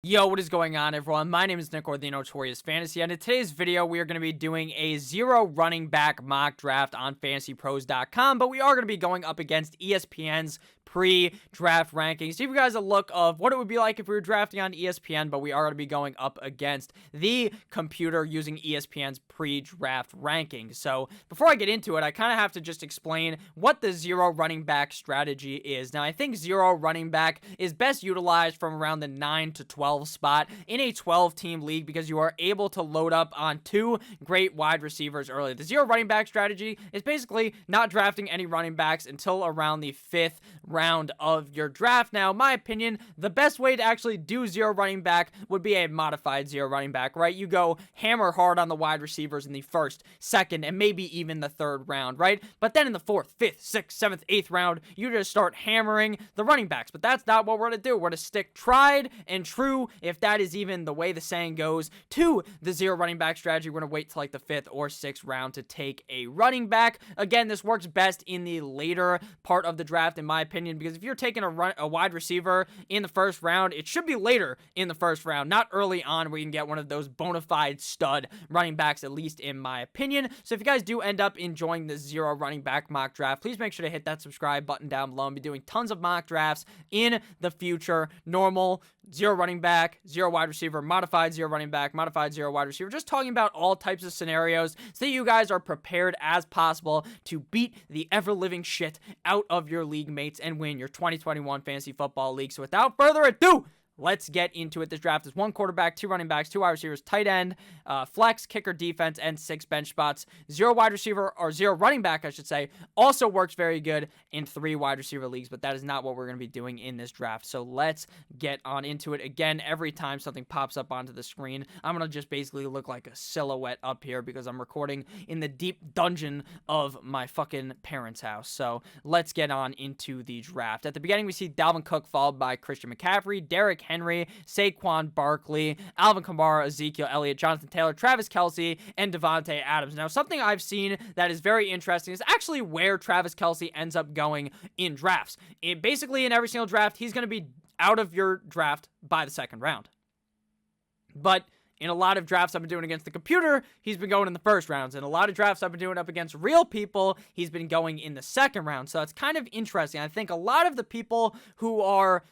Yo, what is going on, everyone? My name is Nick, or the Notorious Fantasy, and in today's video, we are going to be doing a zero running back mock draft on fantasypros.com, but we are going to be going up against ESPN's pre-draft rankings. Give you guys a look of what it would be like if we were drafting on ESPN, but we are going to be going up against the computer using ESPN's pre-draft rankings. So before I get into it, I kind of have to just explain what the zero running back strategy is. Now, I think zero running back is best utilized from around the 9 to 12 spot in a 12-team league because you are able to load up on two great wide receivers early. The zero running back strategy is basically not drafting any running backs until around the 5th round of your draft. Now, in my opinion, the best way to actually do zero running back would be a modified zero running back, right? You go hammer hard on the wide receivers in the 1st, 2nd, and maybe even the 3rd round, right? But then in the 4th, 5th, 6th, 7th, 8th round, you just start hammering the running backs. But that's not what we're going to do. We're going to stick tried and true, if that is even the way the saying goes, to the zero running back strategy. We're going to wait till like the 5th or 6th round to take a running back. Again, this works best in the later part of the draft, in my opinion, because if you're taking a wide receiver in the 1st round, it should be later in the 1st round, not early on where you can get one of those bona fide stud running backs, at least in my opinion. So if you guys do end up enjoying the zero running back mock draft, please make sure to hit that subscribe button down below. I'll be doing tons of mock drafts in the future. Normal, zero running back, zero wide receiver, modified zero running back, modified zero wide receiver, just talking about all types of scenarios so that you guys are prepared as possible to beat the ever-living shit out of your league mates and win your 2021 Fantasy Football League. So without further ado, let's get into it. This draft is 1 quarterback, 2 running backs, 2 wide receivers, tight end, flex, kicker, defense, and 6 bench spots. 0 wide receiver, or 0 running back, I should say, also works very good in 3 wide receiver leagues, but that is not what we're going to be doing in this draft. So let's get on into it. Again, every time something pops up onto the screen, I'm going to just basically look like a silhouette up here because I'm recording in the deep dungeon of my fucking parents' house. So let's get on into the draft. At the beginning, we see Dalvin Cook followed by Christian McCaffrey, Derrick Henry, Saquon Barkley, Alvin Kamara, Ezekiel Elliott, Jonathan Taylor, Travis Kelce, and Davante Adams. Now, something I've seen that is very interesting is actually where Travis Kelce ends up going in drafts. Basically, in every single draft, he's going to be out of your draft by the 2nd round. But in a lot of drafts I've been doing against the computer, he's been going in the 1st rounds. In a lot of drafts I've been doing up against real people, he's been going in the 2nd round. So it's kind of interesting. I think a lot of the people who are,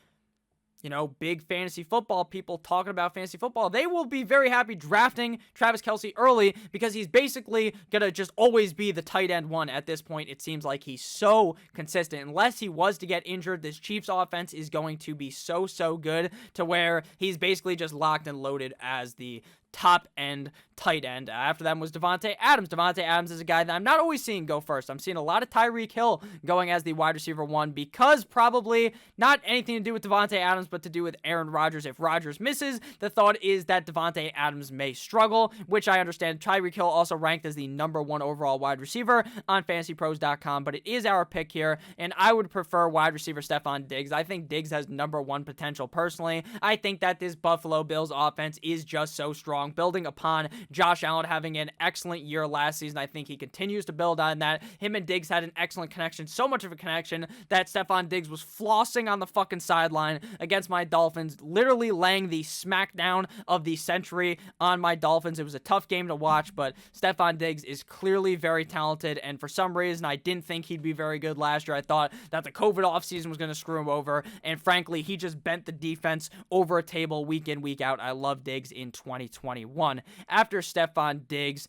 you know, big fantasy football people talking about fantasy football, they will be very happy drafting Travis Kelce early because he's basically going to just always be the tight end one at this point. It seems like he's so consistent. Unless he was to get injured, this Chiefs offense is going to be so good to where he's basically just locked and loaded as the top end tight end. After them was Davante Adams. Davante Adams is a guy that I'm not always seeing go first. I'm seeing a lot of Tyreek Hill going as the wide receiver 1 because probably not anything to do with Davante Adams, but to do with Aaron Rodgers. If Rodgers misses, the thought is that Davante Adams may struggle, which I understand. Tyreek Hill also ranked as the number 1 overall wide receiver on fantasypros.com, but it is our pick here, and I would prefer wide receiver Stefon Diggs. I think Diggs has number 1 potential personally. I think that this Buffalo Bills offense is just so strong, building upon Josh Allen having an excellent year last season. I think he continues to build on that. Him and Diggs had an excellent connection, so much of a connection that Stefon Diggs was flossing on the fucking sideline against my Dolphins, literally laying the smackdown of the century on my Dolphins. It was a tough game to watch, but Stefon Diggs is clearly very talented, and for some reason, I didn't think he'd be very good last year. I thought that the COVID offseason was going to screw him over, and frankly, he just bent the defense over a table week in, week out. I love Diggs in 2021. After Stefon Diggs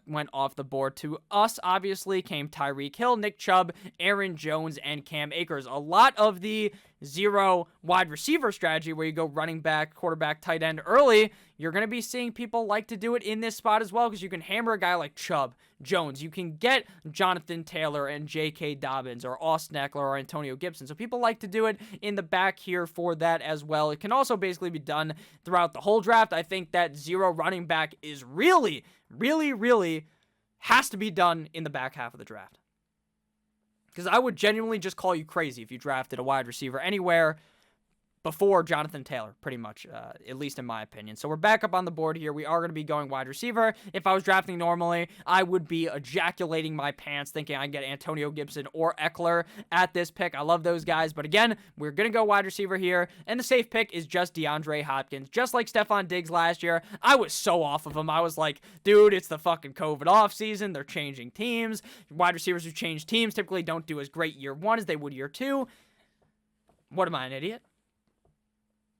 went off the board to us, obviously, came Tyreek Hill, Nick Chubb, Aaron Jones, and Cam Akers. A lot of the zero wide receiver strategy where you go running back, quarterback, tight end early, you're going to be seeing people like to do it in this spot as well because you can hammer a guy like Chubb, Jones. You can get Jonathan Taylor and J.K. Dobbins or Austin Eckler or Antonio Gibson. So people like to do it in the back here for that as well. It can also basically be done throughout the whole draft. I think that zero running back is really has to be done in the back half of the draft. Because I would genuinely just call you crazy if you drafted a wide receiver anywhere before Jonathan Taylor, pretty much, at least in my opinion. So we're back up on the board here. We are going to be going wide receiver. If I was drafting normally, I would be ejaculating my pants thinking I'd get Antonio Gibson or Eckler at this pick. I love those guys. But again, we're going to go wide receiver here. And the safe pick is just DeAndre Hopkins. Just like Stephon Diggs last year, I was so off of him. I was like, dude, it's the fucking COVID offseason. They're changing teams. Wide receivers who change teams typically don't do as great year one as they would year two. What am I, an idiot?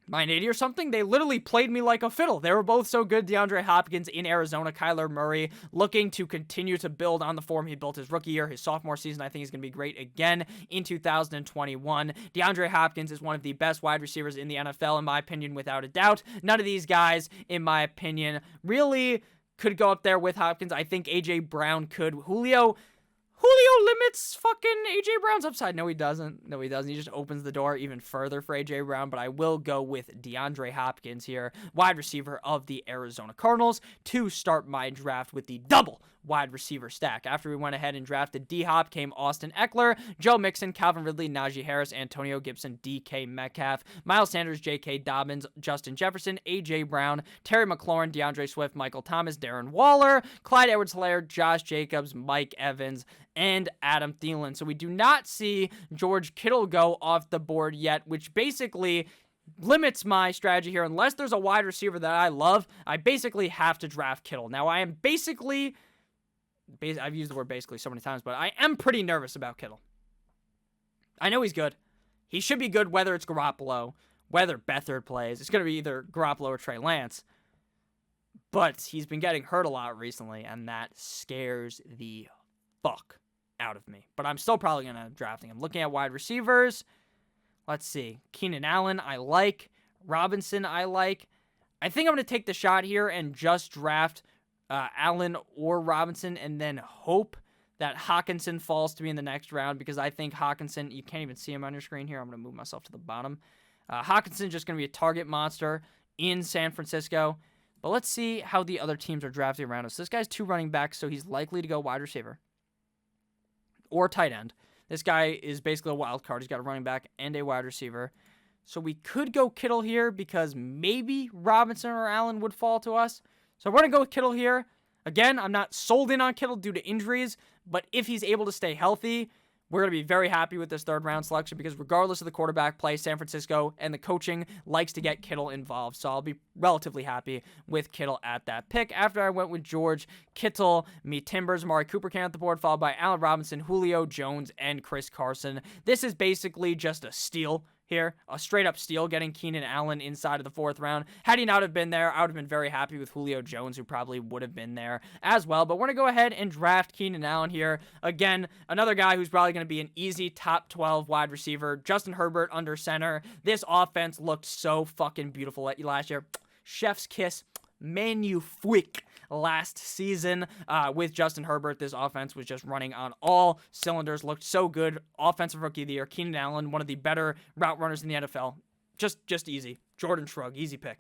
Am I an idiot or something? They literally played me like a fiddle. They were both so good. DeAndre Hopkins in Arizona, Kyler Murray looking to continue to build on the form he built his rookie year, his sophomore season. I think he's going to be great again in 2021. DeAndre Hopkins is one of the best wide receivers in the NFL, in my opinion, without a doubt. None of these guys, in my opinion, really could go up there with Hopkins. I think A.J. Brown could. Julio limits fucking A.J. Brown's upside. No, he doesn't. No, he doesn't. He just opens the door even further for A.J. Brown, but I will go with DeAndre Hopkins here, wide receiver of the Arizona Cardinals, to start my draft with the double wide receiver stack. After we went ahead and drafted D-Hop, came Austin Eckler, Joe Mixon, Calvin Ridley, Najee Harris, Antonio Gibson, DK Metcalf, Miles Sanders, J.K. Dobbins, Justin Jefferson, A.J. Brown, Terry McLaurin, DeAndre Swift, Michael Thomas, Darren Waller, Clyde Edwards-Helaire, Josh Jacobs, Mike Evans, and Adam Thielen. So we do not see George Kittle go off the board yet, which basically limits my strategy here. Unless there's a wide receiver that I love, I basically have to draft Kittle. Now, I am basically... I've used the word basically so many times, but I am pretty nervous about Kittle. I know he's good. He should be good whether it's Garoppolo, whether Beathard plays. It's going to be either Garoppolo or Trey Lance. But he's been getting hurt a lot recently, and that scares the fuck out of me. But I'm still probably going to drafting him. Looking at wide receivers, let's see. Keenan Allen, I like. Robinson, I like. I think I'm going to take the shot here and just draft Allen or Robinson, and then hope that Hockenson falls to me in the next round, because I think Hockenson, you can't even see him on your screen here. I'm going to move myself to the bottom. Hockenson just going to be a target monster in San Francisco. But let's see how the other teams are drafting around us. This guy's 2 running backs, so he's likely to go wide receiver or tight end. This guy is basically a wild card. He's got a running back and a wide receiver. So we could go Kittle here because maybe Robinson or Allen would fall to us. So we're going to go with Kittle here. Again, I'm not sold in on Kittle due to injuries, but if he's able to stay healthy, we're going to be very happy with this third-round selection, because regardless of the quarterback play, San Francisco and the coaching likes to get Kittle involved. So I'll be relatively happy with Kittle at that pick. After I went with George Kittle, me Timbers, Amari Cooper came at the board, followed by Allen Robinson, Julio Jones, and Chris Carson. This is basically just a steal here, a straight-up steal, getting Keenan Allen inside of the 4th round. Had he not have been there, I would have been very happy with Julio Jones, who probably would have been there as well. But we're going to go ahead and draft Keenan Allen here. Again, another guy who's probably going to be an easy top 12 wide receiver. Justin Herbert under center. This offense looked so fucking beautiful last year. Chef's kiss. Magnifique last season with Justin Herbert. This offense was just running on all cylinders. Looked so good. Offensive Rookie of the Year. Keenan Allen, one of the better route runners in the NFL. Just easy. Jordan Shrug, easy pick.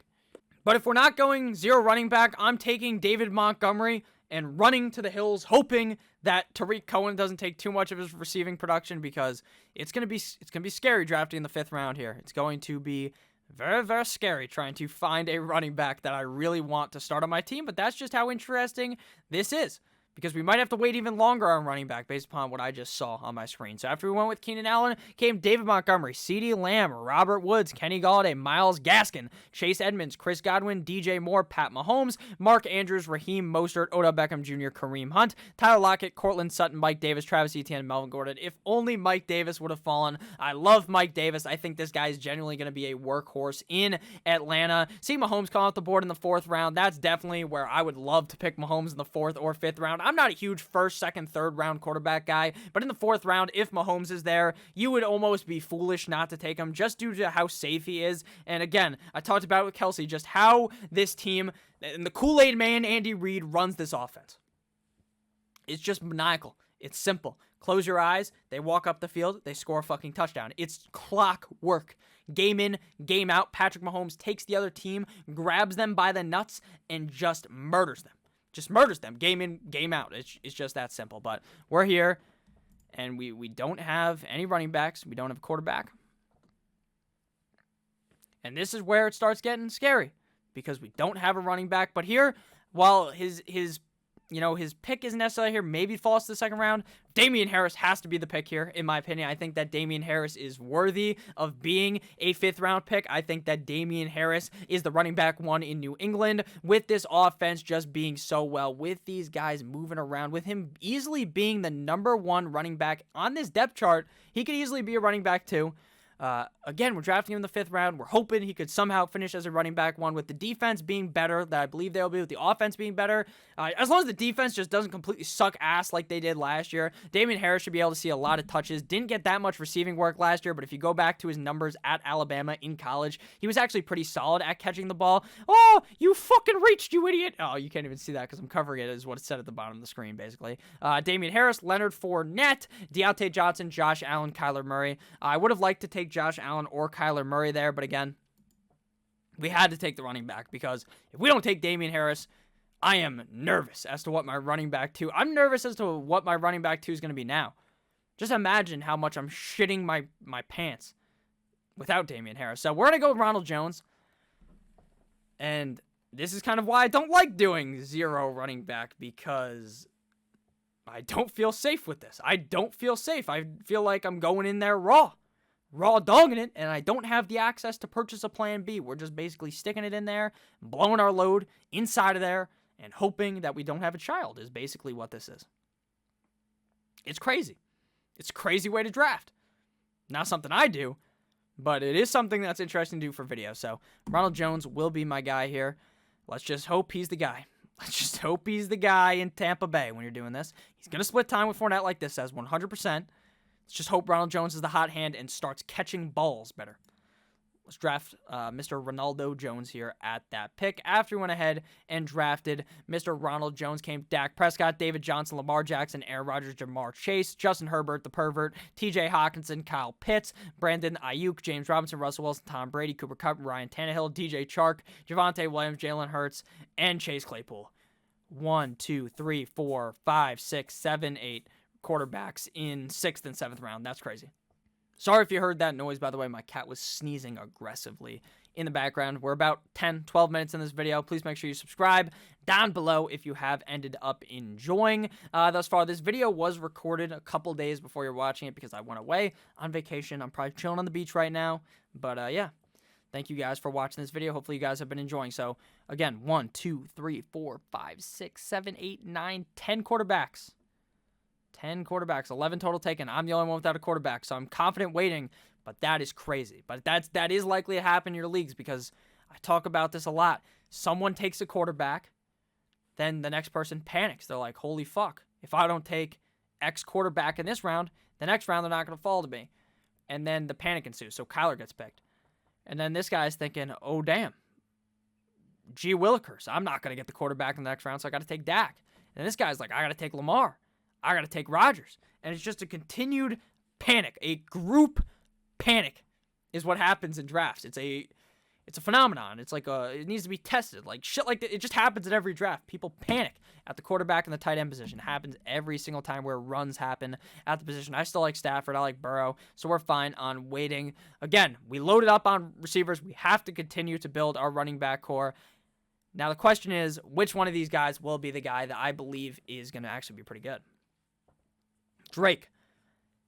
But if we're not going 0 running back, I'm taking David Montgomery and running to the hills, hoping that Tariq Cohen doesn't take too much of his receiving production, because it's gonna be scary drafting in the 5th round here. It's going to be very, very scary trying to find a running back that I really want to start on my team, but that's just how interesting this is, because we might have to wait even longer on running back based upon what I just saw on my screen. So after we went with Keenan Allen, came David Montgomery, CeeDee Lamb, Robert Woods, Kenny Golladay, Myles Gaskin, Chase Edmonds, Chris Godwin, DJ Moore, Pat Mahomes, Mark Andrews, Raheem Mostert, Odell Beckham Jr., Kareem Hunt, Tyler Lockett, Cortland Sutton, Mike Davis, Travis Etienne, Melvin Gordon. If only Mike Davis would have fallen. I love Mike Davis. I think this guy is genuinely going to be a workhorse in Atlanta. See Mahomes come off the board in the 4th round. That's definitely where I would love to pick Mahomes in the 4th or 5th round. I'm not a huge 1st, 2nd, 3rd round quarterback guy, but in the 4th round, if Mahomes is there, you would almost be foolish not to take him just due to how safe he is. And again, I talked about it with Kelsey, just how this team and the Kool-Aid man, Andy Reid, runs this offense. It's just maniacal. It's simple. Close your eyes, they walk up the field, they score a fucking touchdown. It's clockwork. Game in, game out. Patrick Mahomes takes the other team, grabs them by the nuts, and just murders them. Just murders them, game in, game out. It's just that simple. But we're here, and we don't have any running backs. We don't have a quarterback. And this is where it starts getting scary because we don't have a running back. But here, while his pick isn't necessarily here, maybe falls to the second round, Damien Harris has to be the pick here, in my opinion. I think that Damien Harris is worthy of being a 5th round pick. I think that Damien Harris is the running back 1 in New England, with this offense just being so well, with these guys moving around, with him easily being the number 1 running back on this depth chart. He could easily be a running back 2. Again, we're drafting him in the 5th round. We're hoping he could somehow finish as a running back 1, with the defense being better, that I believe they'll be, with the offense being better. As long as the defense just doesn't completely suck ass like they did last year, Damien Harris should be able to see a lot of touches. Didn't get that much receiving work last year, but if you go back to his numbers at Alabama in college, he was actually pretty solid at catching the ball. Oh, you fucking reached, you idiot. Oh, you can't even see that because I'm covering it, is what it said at the bottom of the screen, basically. Damien Harris, Leonard Fournette, Deontay Johnson, Josh Allen, Kyler Murray. I would have liked to take Josh Allen or Kyler Murray there, but again, we had to take the running back because if we don't take Damien Harris, I am nervous as to what my running back 2. I'm nervous as to what my running back 2 is going to be now. Just imagine how much I'm shitting my pants without Damien Harris. So we're going to go with Ronald Jones. And this is kind of why I don't like doing 0 running back, because I don't feel safe with this. I don't feel safe. I feel like I'm going in there raw dogging it, and I don't have the access to purchase a plan B. We're just basically sticking it in there, blowing our load inside of there, and hoping that we don't have a child is basically what this is. It's crazy. It's a crazy way to draft. Not something I do, but it is something that's interesting to do for video. So Ronald Jones will be my guy here. Let's just hope he's the guy. Let's just hope he's the guy in Tampa Bay when you're doing this. He's going to split time with Fournette like this says, 100%. Let's just hope Ronald Jones is the hot hand and starts catching balls better. Let's draft Mr. Ronaldo Jones here at that pick. After we went ahead and drafted Mr. Ronald Jones, came Dak Prescott, David Johnson, Lamar Jackson, Aaron Rodgers, Jamar Chase, Justin Herbert, the pervert, TJ Hawkinson, Kyle Pitts, Brandon Ayuk, James Robinson, Russell Wilson, Tom Brady, Cooper Kupp, Ryan Tannehill, DJ Chark, Javonte Williams, Jalen Hurts, and Chase Claypool. 1, 2, 3, 4, 5, 6, 7, 8 quarterbacks in 6th and 7th round. That's crazy. Sorry if you heard that noise, by the way. My cat was sneezing aggressively in the background. We're about 10, 12 minutes in this video. Please make sure you subscribe down below if you have ended up enjoying thus far. This video was recorded a couple days before you're watching it because I went away on vacation. I'm probably chilling on the beach right now. But yeah, thank you guys for watching this video. Hopefully you guys have been enjoying. So again, 1, 2, 3, 4, 5, 6, 7, 8, 9, 10 quarterbacks. 10 quarterbacks, 11 total taken. I'm the only one without a quarterback, so I'm confident waiting, but that is crazy. But that is likely to happen in your leagues because I talk about this a lot. Someone takes a quarterback, then the next person panics. They're like, holy fuck, if I don't take X quarterback in this round, the next round they're not going to fall to me. And then the panic ensues, so Kyler gets picked. And then this guy's thinking, oh, damn, gee willikers, I'm not going to get the quarterback in the next round, so I got to take Dak. And this guy's like, I got to take Lamar. I got to take Rodgers. And it's just a continued panic. A group panic is what happens in drafts. It's a phenomenon. It's like it needs to be tested. Like shit like that. It just happens in every draft. People panic at the quarterback and the tight end position. It happens every single time where runs happen at the position. I still like Stafford. I like Burrow. So we're fine on waiting. Again, we loaded up on receivers. We have to continue to build our running back core. Now the question is, which one of these guys will be the guy that I believe is going to actually be pretty good? Drake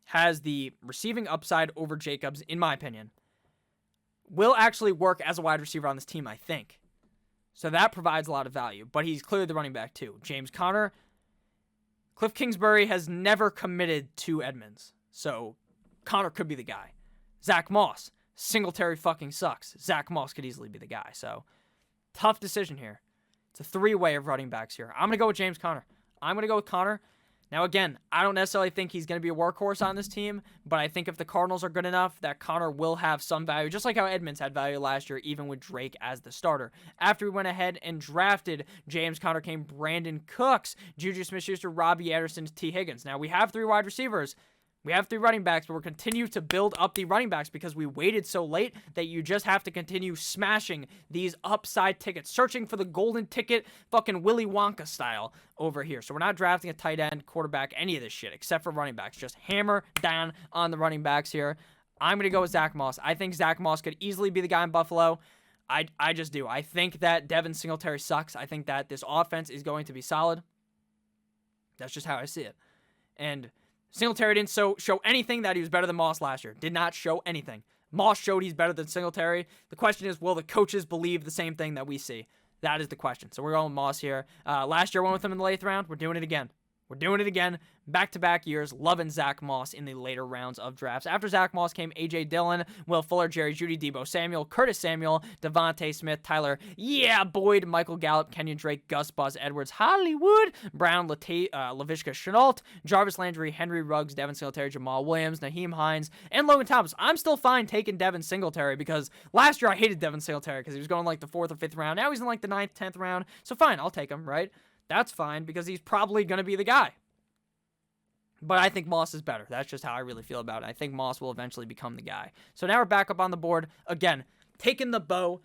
has the receiving upside over Jacobs, in my opinion. Will actually work as a wide receiver on this team, I think. So that provides a lot of value. But he's clearly the running back, too. James Conner. Cliff Kingsbury has never committed to Edmonds. So Conner could be the guy. Zach Moss. Singletary fucking sucks. Zach Moss could easily be the guy. So tough decision here. It's a three-way of running backs here. I'm going to go with James Conner. I'm going to go with Conner. Now, again, I don't necessarily think he's going to be a workhorse on this team, but I think if the Cardinals are good enough, that Conner will have some value, just like how Edmonds had value last year, even with Drake as the starter. After we went ahead and drafted James Conner, came Brandon Cooks, Juju Smith-Schuster, Robbie Anderson, T. Higgins. Now, we have 3 wide receivers. We have 3 running backs, but we're continue to build up the running backs because we waited so late that you just have to continue smashing these upside tickets, searching for the golden ticket, fucking Willy Wonka style over here. So we're not drafting a tight end, quarterback, any of this shit, except for running backs. Just hammer down on the running backs here. I'm going to go with Zach Moss. I think Zach Moss could easily be the guy in Buffalo. I just do. I think that Devin Singletary sucks. I think that this offense is going to be solid. That's just how I see it. And Singletary didn't show anything that he was better than Moss last year. Did not show anything. Moss showed he's better than Singletary. The question is, will the coaches believe the same thing that we see? That is the question. So we're going with Moss here. Last year, I went with him in the 8th round. We're doing it again. We're doing it again. Back-to-back years. Loving Zach Moss in the later rounds of drafts. After Zach Moss came A.J. Dillon, Will Fuller, Jerry Jeudy, Deebo Samuel, Curtis Samuel, Devontae Smith, Tyler, Boyd, Michael Gallup, Kenyon Drake, Gus Buzz Edwards, Hollywood, Brown, Laviska Shenault, Jarvis Landry, Henry Ruggs, Devin Singletary, Jamal Williams, Naheem Hines, and Logan Thomas. I'm still fine taking Devin Singletary because last year I hated Devin Singletary because he was going like the 4th or 5th round. Now he's in like the 9th, 10th round. So fine, I'll take him, right? That's fine because he's probably going to be the guy. But I think Moss is better. That's just how I really feel about it. I think Moss will eventually become the guy. So now we're back up on the board. Again, taking the bow.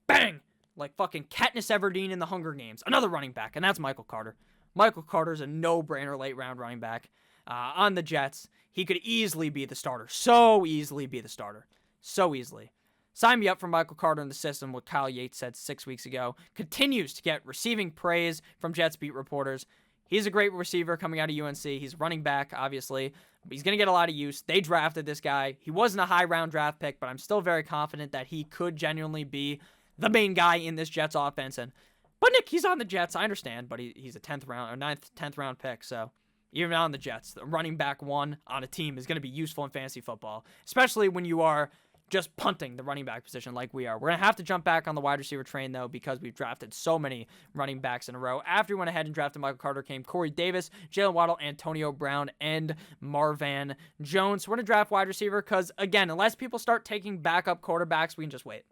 Bang! Like fucking Katniss Everdeen in the Hunger Games. Another running back, and that's Michael Carter. Michael Carter's a no-brainer late-round running back. On the Jets, he could easily be the starter. So easily be the starter. So easily. Sign me up for Michael Carter in the system, what Kyle Yates said 6 weeks ago. Continues to get receiving praise from Jets beat reporters. He's a great receiver coming out of UNC. He's running back, obviously. He's going to get a lot of use. They drafted this guy. He wasn't a high-round draft pick, but I'm still very confident that he could genuinely be the main guy in this Jets offense. But Nick, he's on the Jets. I understand, but he's a 10th round or 9th, 10th round pick, so even on the Jets, the running back 1 on a team is going to be useful in fantasy football, especially when you are just punting the running back position like we are. We're going to have to jump back on the wide receiver train, though, because we've drafted so many running backs in a row. After we went ahead and drafted Michael Carter came Corey Davis, Jalen Waddle, Antonio Brown, and Marvin Jones. So we're going to draft wide receiver because, again, unless people start taking backup quarterbacks, we can just wait.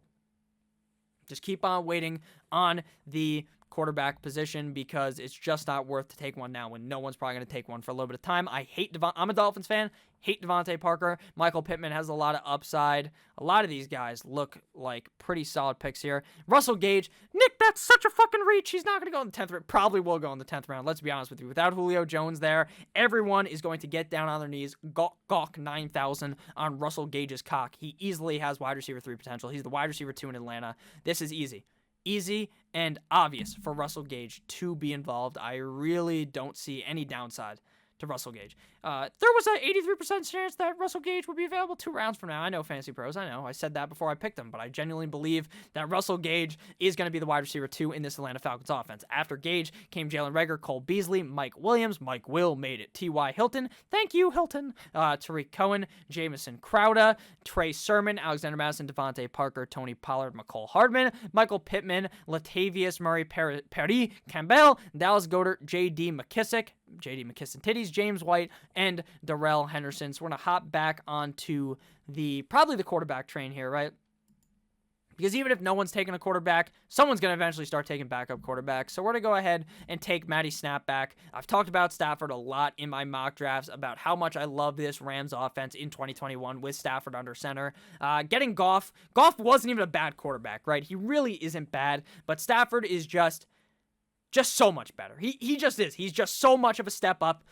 Just keep on waiting on the quarterback position because it's just not worth to take one now when no one's probably going to take one for a little bit of time. I'm a Dolphins fan. Hate Devontae Parker. Michael Pittman has a lot of upside. A lot of these guys look like pretty solid picks here. Russell Gage. Nick, that's such a fucking reach. He's not going to go in the 10th round. Probably will go in the 10th round. Let's be honest with you. Without Julio Jones there, everyone is going to get down on their knees. Gawk 9,000 on Russell Gage's cock. He easily has wide receiver 3 potential. He's the wide receiver 2 in Atlanta. This is easy. Easy and obvious for Russell Gage to be involved. I really don't see any downside to Russell Gage. There was an 83% chance that Russell Gage would be available 2 rounds from now. I know, Fantasy Pros. I know. I said that before I picked him, but I genuinely believe that Russell Gage is going to be the wide receiver 2 in this Atlanta Falcons offense. After Gage came Jalen Reagor, Cole Beasley, Mike Williams. Mike Will made it. T.Y. Hilton. Thank you, Hilton. Tariq Cohen, Jamison Crowder, Trey Sermon, Alexander Madison, Devontae Parker, Tony Pollard, McCole Hardman, Michael Pittman, Latavius Murray, Perry Campbell, Dallas Goedert, J.D. McKissick, Titties, James White, and Darrell Henderson. So we're going to hop back onto probably the quarterback train here, right? Because even if no one's taking a quarterback, someone's going to eventually start taking backup quarterbacks. So we're going to go ahead and take Matty Snapback. I've talked about Stafford a lot in my mock drafts about how much I love this Rams offense in 2021 with Stafford under center. Getting Goff wasn't even a bad quarterback, right? He really isn't bad, but Stafford is just so much better. He just is. He's just so much of a step up.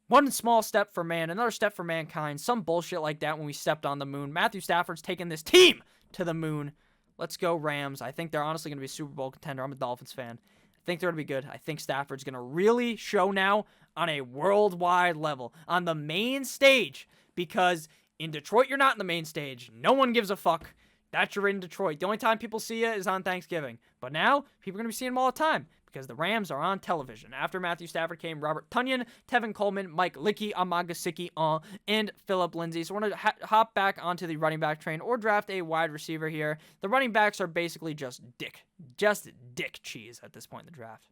One small step for man, another step for mankind. Some bullshit like that when we stepped on the moon. Matthew Stafford's taking this team to the moon. Let's go Rams. I think they're honestly going to be a Super Bowl contender. I'm a Dolphins fan. I think they're going to be good. I think Stafford's going to really show now on a worldwide level, on the main stage, because in Detroit, you're not in the main stage. No one gives a fuck that you're in Detroit. The only time people see you is on Thanksgiving. But now, people are going to be seeing them all the time because the Rams are on television. After Matthew Stafford came Robert Tonyan, Tevin Coleman, Mike Licky, Ahmad Gesicki, and Phillip Lindsay. So we're going to hop back onto the running back train or draft a wide receiver here. The running backs are basically just dick cheese at this point in the draft.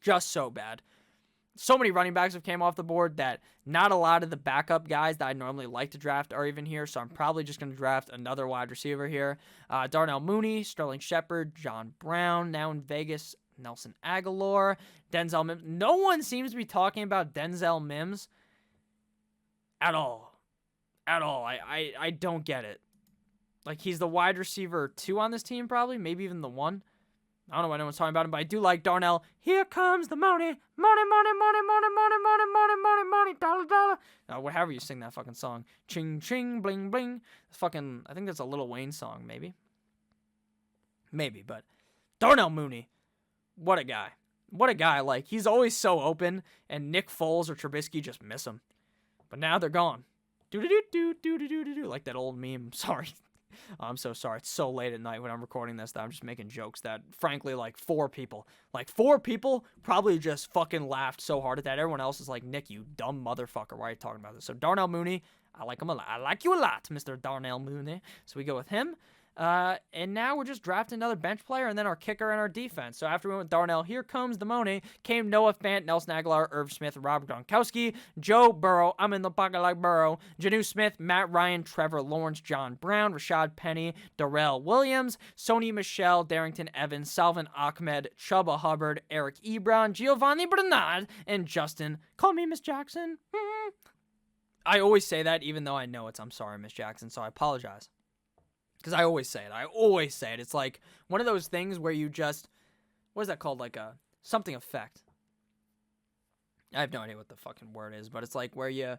Just so bad. So many running backs have came off the board that not a lot of the backup guys that I normally like to draft are even here, so I'm probably just going to draft another wide receiver here. Darnell Mooney, Sterling Shepard, John Brown, now in Vegas, Nelson Aguilar, Denzel Mims. No one seems to be talking about Denzel Mims at all. At all. I don't get it. Like, he's the wide receiver 2 on this team, probably, maybe even the 1. I don't know why no one's talking about him, but I do like Darnell. Here comes the money, money, money, money, money, money, money, money, money, money, dollar, dollar. However you sing that fucking song. Ching, ching, bling, bling. Fucking, I think that's a Lil Wayne song, maybe. Maybe, but Darnell Mooney, what a guy. What a guy. Like, he's always so open, and Nick Foles or Trubisky just miss him. But now they're gone. Do-do-do-do-do-do-do-do, like that old meme. Sorry. I'm so sorry. It's so late at night when I'm recording this that I'm just making jokes that, frankly, like four people probably just fucking laughed so hard at that. Everyone else is like, Nick, you dumb motherfucker. Why are you talking about this? So Darnell Mooney, I like him a lot. I like you a lot, Mr. Darnell Mooney. So we go with him. And now we're just drafting another bench player and then our kicker and our defense. So after we went with Darnell, here comes the money. Came Noah Fant, Nelson Aguilar, Irv Smith, Robert Gronkowski, Joe Burrow, I'm in the pocket like Burrow, Janu Smith, Matt Ryan, Trevor Lawrence, John Brown, Rashad Penny, Darrell Williams, Sony Michel, Darrington Evans, Salvin Ahmed, Chuba Hubbard, Eric Ebron, Giovanni Bernard, and Justin. Call me Miss Jackson. I always say that even though I know I'm sorry, Miss Jackson, so I apologize. Because I always say it. It's like one of those things where you just, what is that called? Like a something effect. I have no idea what the fucking word is, but it's like where you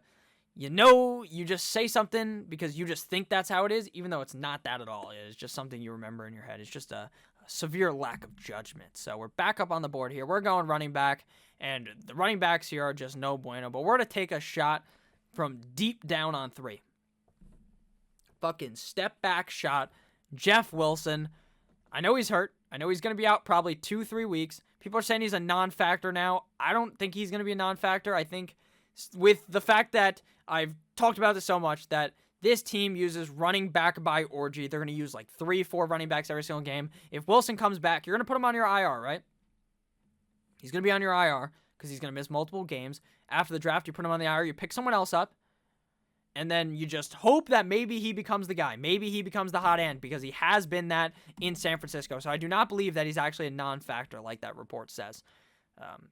just say something because you just think that's how it is, even though it's not that at all. It's just something you remember in your head. It's just a severe lack of judgment. So we're back up on the board here. We're going running back, and the running backs here are just no bueno. But we're going to take a shot from deep down on 3. Fucking step back shot. Jeff Wilson. I know he's hurt. I know he's going to be out probably 2-3 weeks. People are saying he's a non-factor now. I don't think he's going to be a non-factor. I think with the fact that I've talked about this so much that this team uses running back by orgy. They're going to use like 3-4 running backs every single game. If Wilson comes back, you're going to put him on your IR, right? He's going to be on your IR because he's going to miss multiple games. After the draft, you put him on the IR. You pick someone else up. And then you just hope that maybe he becomes the guy. Maybe he becomes the hot end because he has been that in San Francisco. So I do not believe that he's actually a non-factor like that report says.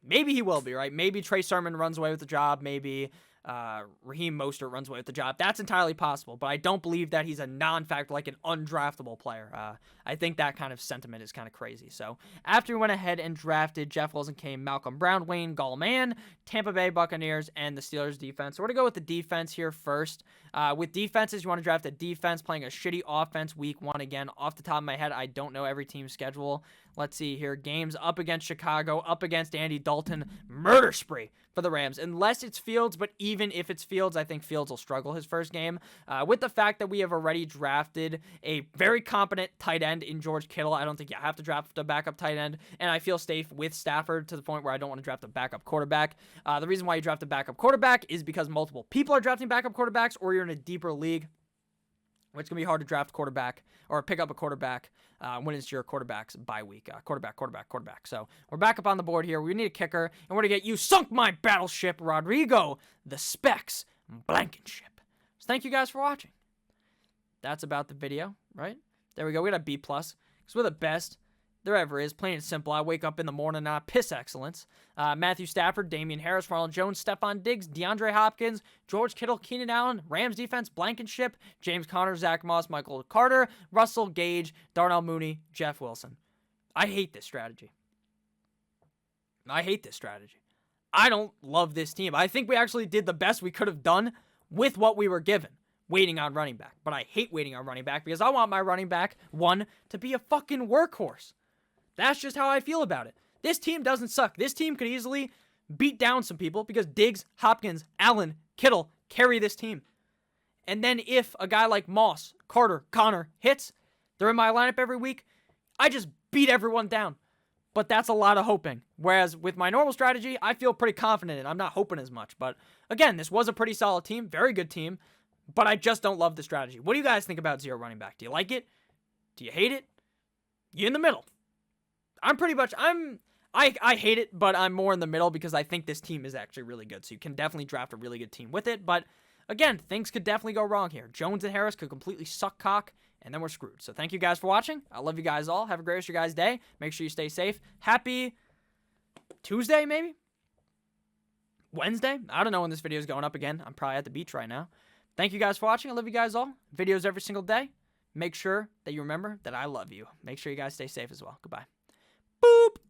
Maybe he will be, right? Maybe Trey Sermon runs away with the job. Maybe Raheem Mostert runs away with the job. That's entirely possible, but I don't believe that he's a non-factor, like an undraftable player. I think that kind of sentiment is kind of crazy. So after we went ahead and drafted Jeff Wilson, came Malcolm Brown, Wayne Gallman, Tampa Bay Buccaneers, and the Steelers defense. So we're going to go with the defense here first. With defenses, you want to draft a defense playing a shitty offense week 1 again. Off the top of my head, I don't know every team's schedule. Let's see here. Games up against Chicago, up against Andy Dalton. Murder spree for the Rams. Unless it's Fields, but even if it's Fields, I think Fields will struggle his first game. With the fact that we have already drafted a very competent tight end in George Kittle, I don't think you have to draft a backup tight end. And I feel safe with Stafford to the point where I don't want to draft a backup quarterback. The reason why you draft a backup quarterback is because multiple people are drafting backup quarterbacks, or you're in a deeper league. It's going to be hard to draft quarterback or pick up a quarterback when it's your quarterback's bye week. Quarterback. So we're back up on the board here. We need a kicker, and we're going to get you sunk my battleship, Rodrigo, the Specs, Blankenship. So thank you guys for watching. That's about the video, right? There we go. We got a B+, because we're the best there ever is. Plain and simple. I wake up in the morning and I piss excellence. Matthew Stafford, Damian Harris, Ronald Jones, Stephon Diggs, DeAndre Hopkins, George Kittle, Keenan Allen, Rams defense, Blankenship, James Conner, Zach Moss, Michael Carter, Russell Gage, Darnell Mooney, Jeff Wilson. I hate this strategy. I don't love this team. I think we actually did the best we could have done with what we were given, waiting on running back. But I hate waiting on running back because I want my running back, 1, to be a fucking workhorse. That's just how I feel about it. This team doesn't suck. This team could easily beat down some people because Diggs, Hopkins, Allen, Kittle carry this team. And then if a guy like Moss, Carter, Connor hits, they're in my lineup every week, I just beat everyone down. But that's a lot of hoping. Whereas with my normal strategy, I feel pretty confident in it. I'm not hoping as much. But again, this was a pretty solid team, very good team. But I just don't love the strategy. What do you guys think about zero running back? Do you like it? Do you hate it? You in the middle. I hate it, but I'm more in the middle because I think this team is actually really good. So you can definitely draft a really good team with it. But again, things could definitely go wrong here. Jones and Harris could completely suck cock, and then we're screwed. So thank you guys for watching. I love you guys all. Have a great rest of your guys' day. Make sure you stay safe. Happy Tuesday, maybe? Wednesday? I don't know when this video is going up again. I'm probably at the beach right now. Thank you guys for watching. I love you guys all. Videos every single day. Make sure that you remember that I love you. Make sure you guys stay safe as well. Goodbye. Boop.